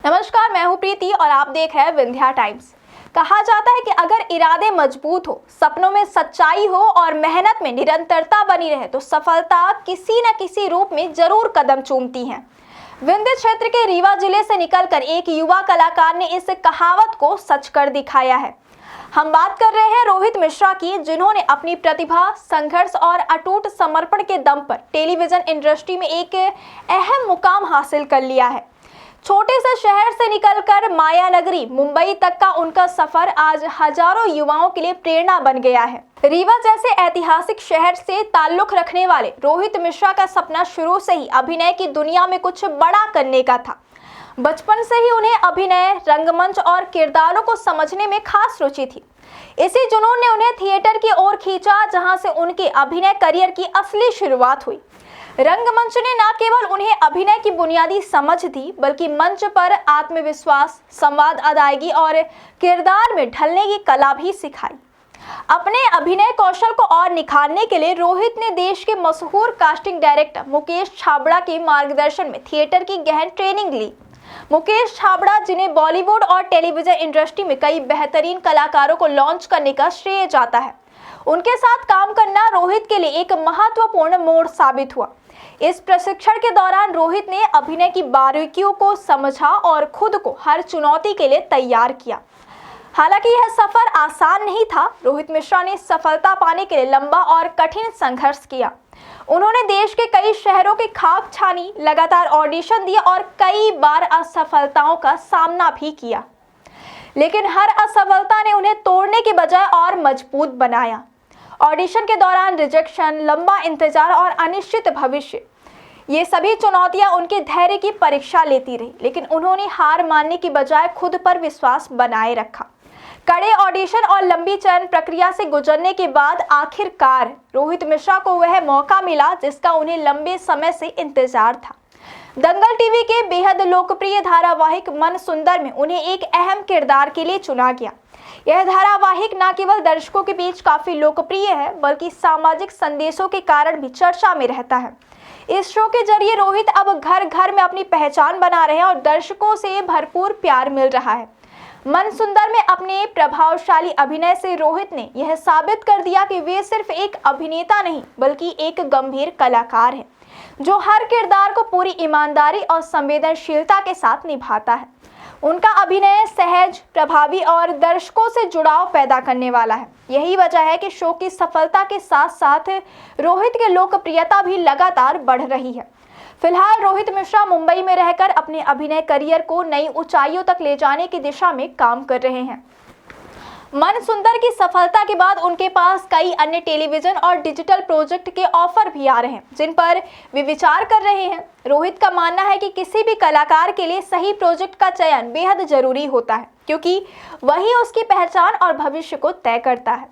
नमस्कार, मैं हूं प्रीति और आप देख रहे हैं विंध्या टाइम्स। कहा जाता है कि अगर इरादे मजबूत हो, सपनों में सच्चाई हो और मेहनत में निरंतरता बनी रहे तो सफलता किसी न किसी रूप में जरूर कदम चूमती है। विंध्य क्षेत्र के रीवा जिले से निकलकर एक युवा कलाकार ने इस कहावत को सच कर दिखाया है। हम बात कर रहे हैं रोहित मिश्रा की, जिन्होंने अपनी प्रतिभा, संघर्ष और अटूट समर्पण के दम पर टेलीविजन इंडस्ट्री में एक अहम मुकाम हासिल कर लिया है। छोटे से शहर से निकलकर माया नगरी मुंबई तक का उनका सफर आज हजारों युवाओं के लिए प्रेरणा बन गया है। रीवा जैसे ऐतिहासिक शहर से ताल्लुक रखने वाले रोहित मिश्रा का सपना शुरू से ही अभिनय की दुनिया में कुछ बड़ा करने का था। बचपन से ही उन्हें अभिनय, रंगमंच और किरदारों को समझने में खास रुचि थी। इसी जुनून ने उन्हें थिएटर की ओर खींचा, जहां से उनके अभिनय करियर की असली शुरुआत हुई। रंगमंच ने न केवल उन्हें अभिनय की बुनियादी समझ दी, बल्कि मंच पर आत्मविश्वास, संवाद अदायगी और किरदार में ढलने की कला भी सिखाई। अपने अभिनय कौशल को और निखारने के लिए रोहित ने देश के मशहूर कास्टिंग डायरेक्टर मुकेश छाबड़ा के मार्गदर्शन में थिएटर की गहन ट्रेनिंग ली। मुकेश छाबड़ा, जिन्हें बॉलीवुड और टेलीविजन इंडस्ट्री में कई बेहतरीन कलाकारों को लॉन्च करने का श्रेय जाता है, उनके साथ काम करना रोहित के लिए एक महत्वपूर्ण मोड़ साबित हुआ। इस प्रशिक्षण के दौरान रोहित ने अभिनय की बारीकियों को समझा और खुद को हर चुनौती के लिए तैयार किया। हालांकि यह सफर आसान नहीं था। रोहित मिश्रा ने सफलता पाने के लिए लंबा और कठिन संघर्ष किया। उन्होंने देश के कई शहरों की खाक छानी, लगातार ऑडिशन दिए और कई बार असफलताओं का सामना भी किया, लेकिन हर असफलता ने उन्हें तोड़ने के बजाय और मजबूत बनाया। ऑडिशन के दौरान रिजेक्शन, लंबा इंतजार और अनिश्चित भविष्य, ये सभी चुनौतियां उनके धैर्य की परीक्षा लेती रही, लेकिन उन्होंने हार मानने की बजाय खुद पर विश्वास बनाए रखा। कड़े ऑडिशन और लंबी चयन प्रक्रिया से गुजरने के बाद आखिरकार रोहित मिश्रा को वह मौका मिला जिसका उन्हें लंबे समय से इंतजार था। दंगल टीवी के बेहद लोकप्रिय धारावाहिक मन सुंदर में उन्हें एक अहम किरदार के लिए चुना गया। यह धारावाहिक न केवल दर्शकों के बीच काफी लोकप्रिय है, बल्कि सामाजिक संदेशों के कारण भी चर्चा में रहता है। इस शो के जरिए रोहित अब घर घर में अपनी पहचान बना रहे हैं और दर्शकों से भरपूर प्यार मिल रहा है। मन सुंदर में अपने प्रभावशाली अभिनय से रोहित ने यह साबित कर दिया कि वे सिर्फ एक अभिनेता नहीं, बल्कि एक गंभीर कलाकार हैं, जो हर किरदार को पूरी ईमानदारी और संवेदनशीलता के साथ निभाता है। उनका अभिनय सहज, प्रभावी और दर्शकों से जुड़ाव पैदा करने वाला है। यही वजह है कि शो की सफलता के साथ साथ रोहित की लोकप्रियता भी लगातार बढ़ रही है। फिलहाल रोहित मिश्रा मुंबई में रहकर अपने अभिनय करियर को नई ऊंचाइयों तक ले जाने की दिशा में काम कर रहे हैं। मन सुंदर की सफलता के बाद उनके पास कई अन्य टेलीविजन और डिजिटल प्रोजेक्ट के ऑफर भी आ रहे हैं, जिन पर वे विचार कर रहे हैं। रोहित का मानना है कि किसी भी कलाकार के लिए सही प्रोजेक्ट का चयन बेहद जरूरी होता है, क्योंकि वही उसकी पहचान और भविष्य को तय करता है।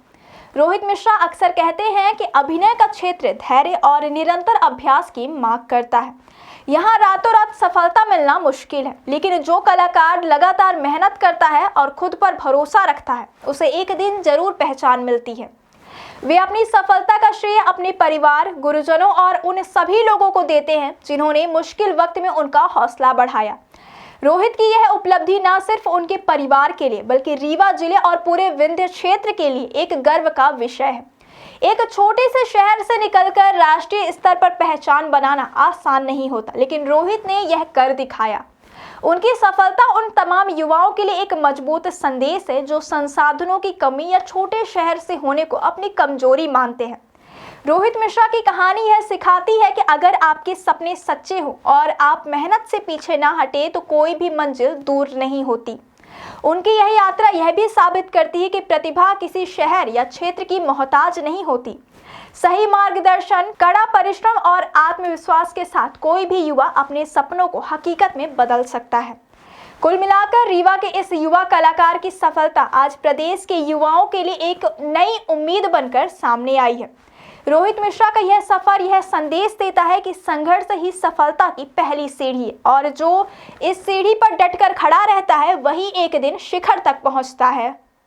रोहित मिश्रा अक्सर कहते हैं कि अभिनय का क्षेत्र धैर्य और निरंतर अभ्यास की मांग करता है। यहाँ रातों रात सफलता मिलना मुश्किल है, लेकिन जो कलाकार लगातार मेहनत करता है और खुद पर भरोसा रखता है, उसे एक दिन जरूर पहचान मिलती है। वे अपनी सफलता का श्रेय अपने परिवार, गुरुजनों और उन सभी लोगों को देते हैं जिन्होंने मुश्किल वक्त में उनका हौसला बढ़ाया। रोहित की यह उपलब्धि न सिर्फ उनके परिवार के लिए, बल्कि रीवा जिले और पूरे विंध्य क्षेत्र के लिए एक गर्व का विषय है। एक छोटे से शहर से निकलकर राष्ट्रीय स्तर पर पहचान बनाना आसान नहीं होता, लेकिन रोहित ने यह कर दिखाया। उनकी सफलता उन तमाम युवाओं के लिए एक मजबूत संदेश है, जो संसाधनों की कमी या छोटे शहर से होने को अपनी कमजोरी मानते हैं। रोहित मिश्रा की कहानी यह सिखाती है कि अगर आपके सपने सच्चे हो और आप मेहनत से पीछे ना हटे, तो कोई भी मंजिल दूर नहीं होती। उनकी यह यात्रा यह भी साबित करती है कि प्रतिभा किसी शहर या क्षेत्र की मोहताज नहीं होती। सही मार्गदर्शन, कड़ा परिश्रम और आत्मविश्वास के साथ कोई भी युवा अपने सपनों को हकीकत में बदल सकता है। कुल मिलाकर रीवा के इस युवा कलाकार की सफलता आज प्रदेश के युवाओं के लिए एक नई उम्मीद बनकर सामने आई है। रोहित मिश्रा का यह सफर यह संदेश देता है कि संघर्ष ही सफलता की पहली सीढ़ी है, और जो इस सीढ़ी पर डटकर खड़ा रहता है, वही एक दिन शिखर तक पहुंचता है।